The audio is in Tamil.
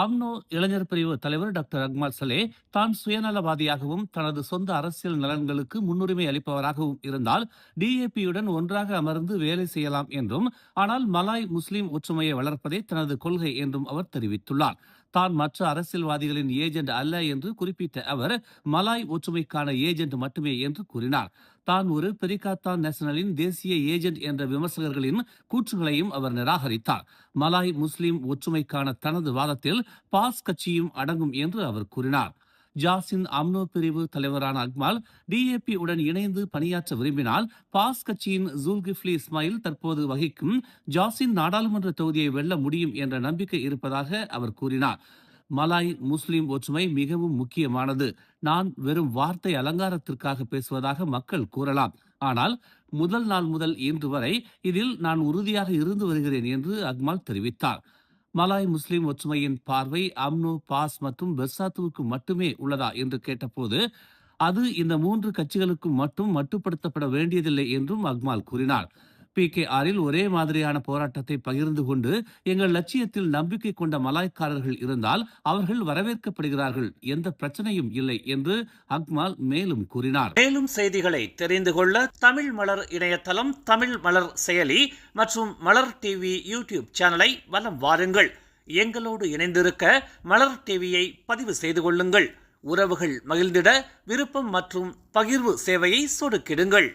அம்னோ இளைஞர் பிரிவு தலைவர் டாக்டர் அக்மால் சலே தான் சுயநலவாதியாகவும் தனது சொந்த அரசியல் நலன்களுக்கு முன்னுரிமை அளிப்பவராகவும் இருந்தால் டிஏபியுடன் ஒன்றாக அமர்ந்து வேலை செய்யலாம் என்றும், ஆனால் மலாய் முஸ்லிம் ஒற்றுமையை வளர்ப்பதே தனது கொள்கை என்றும் அவர் தெரிவித்துள்ளார். தான் மற்ற அரசியல்வாதிகளின் ஏஜென்ட் அல்ல என்று குறிப்பிட்ட அவர் மலாய் ஒற்றுமைக்கான ஏஜென்ட் மட்டுமே என்று கூறினார். தான் ஒரு பெரிகாத்தான் நேஷனலின் தேசிய ஏஜென்ட் என்ற விமர்சகர்களின் கூற்றுகளையும் அவர் நிராகரித்தார். மலாய் முஸ்லிம் ஒற்றுமைக்கான தனது வாதத்தில் பாஸ் கட்சியும் அடங்கும் என்று அவர் கூறினார். ஜாஸின் அம்னோ பிரிவு தலைவரான அக்மால் டிஏபி உடன் இணைந்து பணியாற்ற விரும்பினால் பாஸ் கட்சியின் ஜூல்கிஃப்லி இஸ்மாயில் தற்போது வகிக்கும் ஜாஸின் நாடாளுமன்ற தொகுதியை வெல்ல முடியும் என்ற நம்பிக்கை இருப்பதாக அவர் கூறினார். மலாய் முஸ்லிம் ஒற்றுமை மிகவும் முக்கியமானது. நான் வெறும் வார்த்தை அலங்காரத்திற்காக பேசுவதாக மக்கள் கூறலாம். ஆனால் முதல் நாள் முதல் இன்று வரை இதில் நான் உறுதியாக இருந்து வருகிறேன் என்று அக்மால் தெரிவித்தார். மலாய் முஸ்லிம் ஒற்றுமையின் பார்வை அம்னோ, பாஸ் மற்றும் பெர்சாத்துவுக்கு மட்டுமே உள்ளதா என்று கேட்டபோது அது இந்த மூன்று கட்சிகளுக்கும் மட்டும் மட்டுப்படுத்தப்பட வேண்டியதில்லை என்றும் அக்மால் கூறினார். PKRல் ஒரே மாதிரியான போராட்டத்தை பகிர்ந்து கொண்டு எங்கள் லட்சியத்தில் நம்பிக்கை கொண்ட மலாய்க்காரர்கள் இருந்தால் அவர்கள் வரவேற்கப்படுகிறார்கள், எந்த பிரச்சனையும் இல்லை என்று அக்மால் மேலும் கூறினார். மேலும் செய்திகளை தெரிந்து கொள்ள தமிழ் மலர் இணையதளம், தமிழ் மலர் செயலி மற்றும் மலர் டிவி யூடியூப் சேனலை வலம் வாருங்கள். எங்களோடு இணைந்திருக்க மலர் டிவியை பதிவு செய்து கொள்ளுங்கள். உறவுகள் மகிழ்ந்திட விருப்பம் மற்றும் பகிர்வு சேவையை சொடுக்கிடுங்கள்.